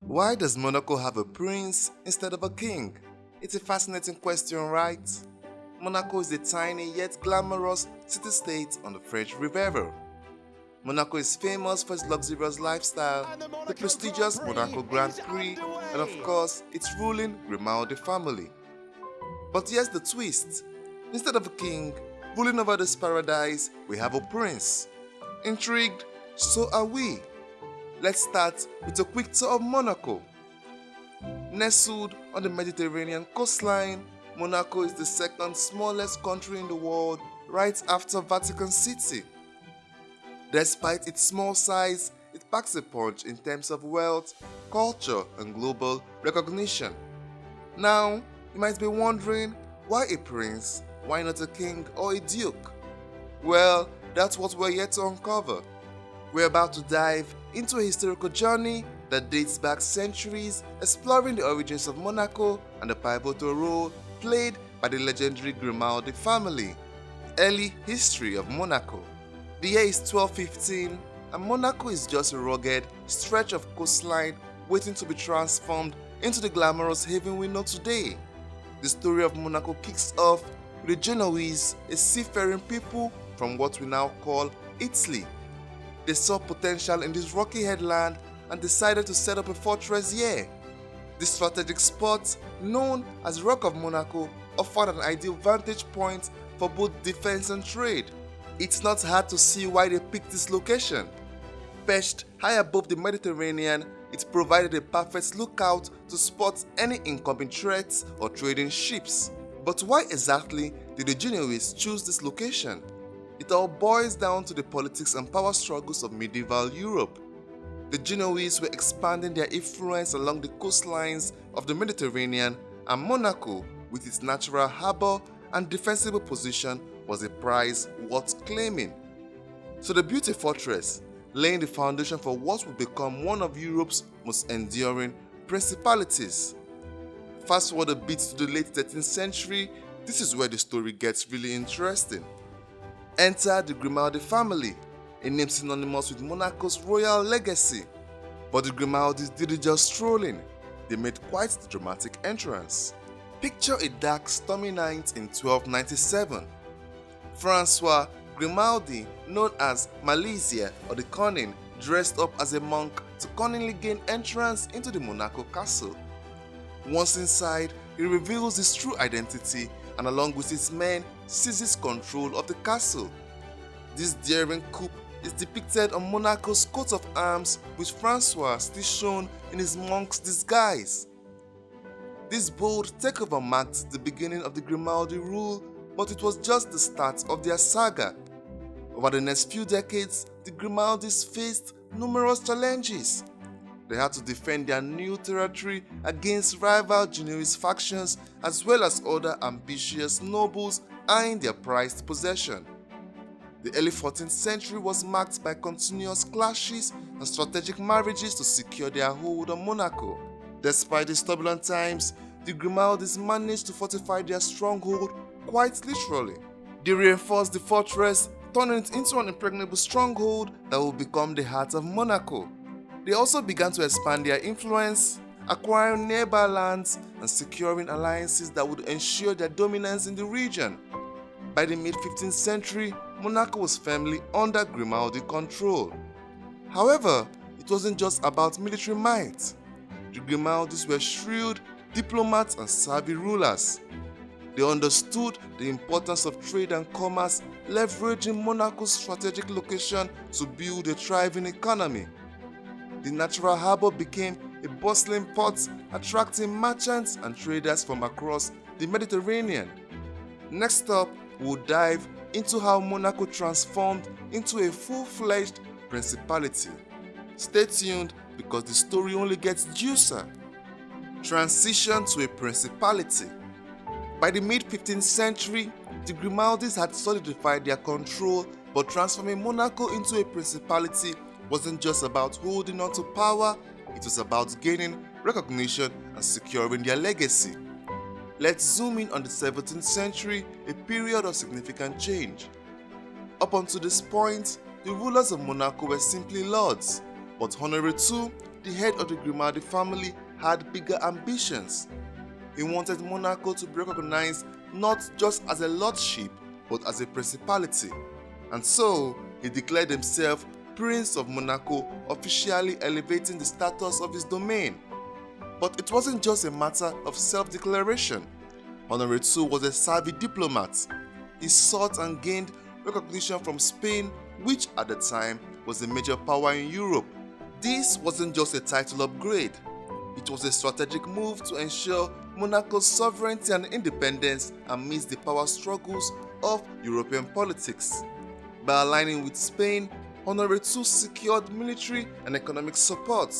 Why does Monaco have a prince instead of a king? It's a fascinating question, right? Monaco is a tiny yet glamorous city-state on the French Riviera. Monaco is famous for its luxurious lifestyle, the prestigious Monaco Grand Prix, and of course, its ruling Grimaldi family. But here's the twist. Instead of a king ruling over this paradise, we have a prince. Intrigued? So are we. Let's start with a quick tour of Monaco. Nestled on the Mediterranean coastline, Monaco is the second smallest country in the world right after Vatican City. Despite its small size, it packs a punch in terms of wealth, culture, and global recognition. Now, you might be wondering, why a prince? Why not a king or a duke? Well, that's what we're here to uncover. We're about to dive into a historical journey that dates back centuries, exploring the origins of Monaco and the pivotal role played by the legendary Grimaldi family. Early history of Monaco. The year is 1215, and Monaco is just a rugged stretch of coastline waiting to be transformed into the glamorous haven we know today. The story of Monaco kicks off with the Genoese, a seafaring people from what we now call Italy. They saw potential in this rocky headland and decided to set up a fortress here. This strategic spot, known as Rock of Monaco, offered an ideal vantage point for both defense and trade. It's not hard to see why they picked this location. Perched high above the Mediterranean, it provided a perfect lookout to spot any incoming threats or trading ships. But why exactly did the Genoese choose this location? It all boils down to the politics and power struggles of medieval Europe. The Genoese were expanding their influence along the coastlines of the Mediterranean, and Monaco, with its natural harbor and defensible position, was a prize worth claiming. So they built a fortress, laying the foundation for what would become one of Europe's most enduring principalities. Fast forward a bit to the late 13th century, this is where the story gets really interesting. Enter the Grimaldi family, a name synonymous with Monaco's royal legacy. But the Grimaldis didn't just stroll in, they made quite the dramatic entrance. Picture a dark, stormy night in 1297. Francois Grimaldi, known as Malaysia or the Cunning, dressed up as a monk to cunningly gain entrance into the Monaco castle. Once inside, he reveals his true identity and along with his men seizes control of the castle. This daring coup is depicted on Monaco's coat of arms, with Francois still shown in his monk's disguise. This bold takeover marked the beginning of the Grimaldi rule, but it was just the start of their saga. Over the next few decades, the Grimaldis faced numerous challenges. They had to defend their new territory against rival Genoese factions as well as other ambitious nobles eyeing their prized possession. The early 14th century was marked by continuous clashes and strategic marriages to secure their hold on Monaco. Despite these turbulent times, the Grimaldis managed to fortify their stronghold quite literally. They reinforced the fortress, turning it into an impregnable stronghold that would become the heart of Monaco. They also began to expand their influence, acquiring nearby lands and securing alliances that would ensure their dominance in the region. By the mid-15th century, Monaco was firmly under Grimaldi control. However, it wasn't just about military might. The Grimaldis were shrewd diplomats and savvy rulers. They understood the importance of trade and commerce, leveraging Monaco's strategic location to build a thriving economy. The natural harbor became a bustling port, attracting merchants and traders from across the Mediterranean. Next up, we'll dive into how Monaco transformed into a full-fledged principality. Stay tuned because the story only gets juicier. Transition to a principality. By the mid-15th century, the Grimaldis had solidified their control, but transforming Monaco into a principality wasn't just about holding on to power, it was about gaining recognition and securing their legacy. Let's zoom in on the 17th century, a period of significant change. Up until this point, the rulers of Monaco were simply lords, but Honore II, the head of the Grimaldi family had bigger ambitions. He wanted Monaco to be recognized not just as a lordship, but as a principality. And so, he declared himself Prince of Monaco, officially elevating the status of his domain. But it wasn't just a matter of self-declaration. Honore II was a savvy diplomat. He sought and gained recognition from Spain, which at the time was a major power in Europe. This wasn't just a title upgrade. It was a strategic move to ensure Monaco's sovereignty and independence amidst the power struggles of European politics. By aligning with Spain, Honore II secured military and economic support,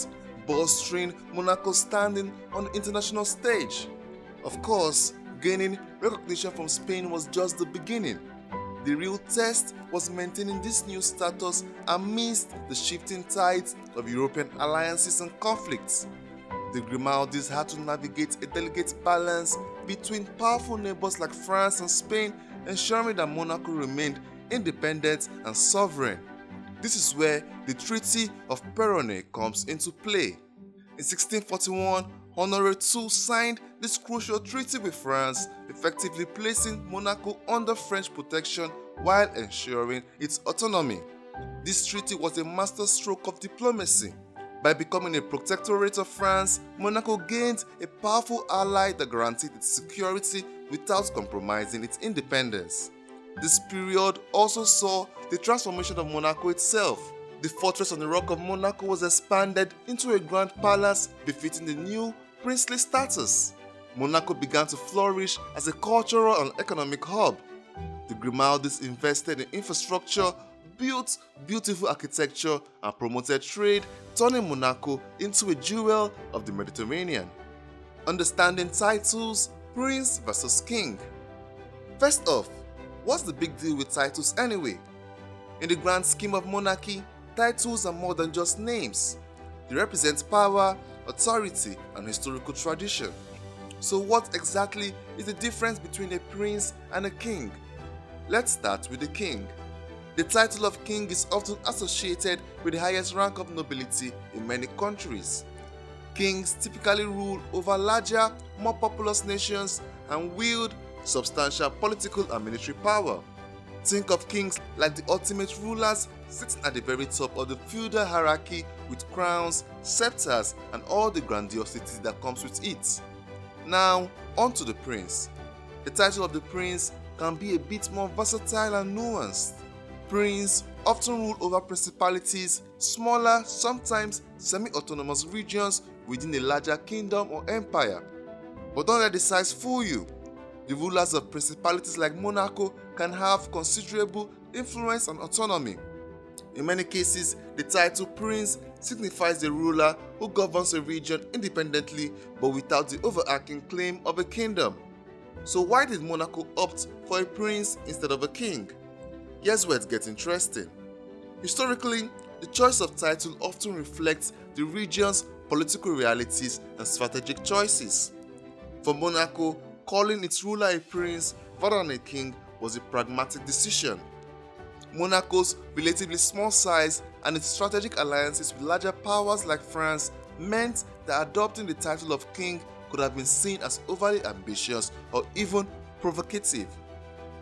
bolstering Monaco's standing on the international stage. Of course, gaining recognition from Spain was just the beginning. The real test was maintaining this new status amidst the shifting tides of European alliances and conflicts. The Grimaldis had to navigate a delicate balance between powerful neighbors like France and Spain, ensuring that Monaco remained independent and sovereign. This is where the Treaty of Péronne comes into play. In 1641, Honore II signed this crucial treaty with France, effectively placing Monaco under French protection while ensuring its autonomy. This treaty was a masterstroke of diplomacy. By becoming a protectorate of France, Monaco gained a powerful ally that guaranteed its security without compromising its independence. This period also saw the transformation of Monaco itself. The fortress on the Rock of Monaco was expanded into a grand palace befitting the new princely status. Monaco began to flourish as a cultural and economic hub. The Grimaldis invested in infrastructure, built beautiful architecture, and promoted trade, turning Monaco into a jewel of the Mediterranean. Understanding titles, Prince versus King. First off, what's the big deal with titles anyway? In the grand scheme of monarchy, titles are more than just names. They represent power, authority, and historical tradition. So what exactly is the difference between a prince and a king? Let's start with the king. The title of king is often associated with the highest rank of nobility in many countries. Kings typically rule over larger, more populous nations and wield substantial political and military power. Think of kings like the ultimate rulers sitting at the very top of the feudal hierarchy with crowns, scepters, and all the grandiosity that comes with it. Now, on to the prince. The title of the prince can be a bit more versatile and nuanced. Prince often rule over principalities, smaller, sometimes semi-autonomous regions within a larger kingdom or empire. But don't let the size fool you. The rulers of principalities like Monaco can have considerable influence and autonomy. In many cases, the title prince signifies the ruler who governs a region independently but without the overarching claim of a kingdom. So why did Monaco opt for a prince instead of a king? Here's where it gets interesting. Historically, the choice of title often reflects the region's political realities and strategic choices. For Monaco, calling its ruler a prince rather than a king was a pragmatic decision. Monaco's relatively small size and its strategic alliances with larger powers like France meant that adopting the title of king could have been seen as overly ambitious or even provocative.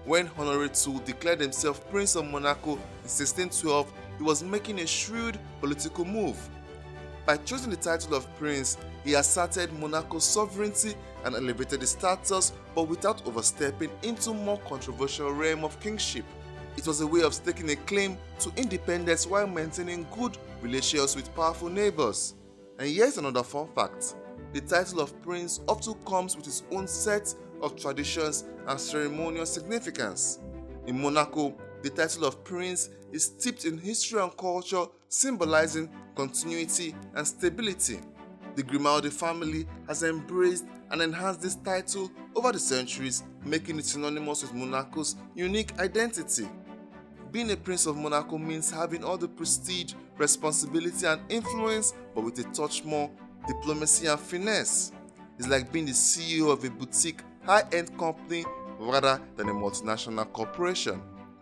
When Honore II declared himself Prince of Monaco in 1612, he was making a shrewd political move. By choosing the title of prince, he asserted Monaco's sovereignty and elevated the status, but without overstepping into more controversial realm of kingship. It was a way of staking a claim to independence while maintaining good relations with powerful neighbors. And here's another fun fact. The title of prince often comes with its own set of traditions and ceremonial significance. In Monaco, the title of prince is steeped in history and culture, symbolizing continuity and stability. The Grimaldi family has embraced and enhanced this title over the centuries, making it synonymous with Monaco's unique identity. Being a prince of Monaco means having all the prestige, responsibility, and influence, but with a touch more diplomacy and finesse. It's like being the CEO of a boutique, high-end company rather than a multinational corporation.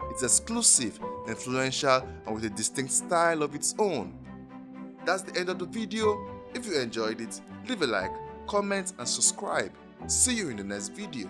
It's exclusive, influential, and with a distinct style of its own. That's the end of the video. If you enjoyed it, leave a like, comment and subscribe. See you in the next video.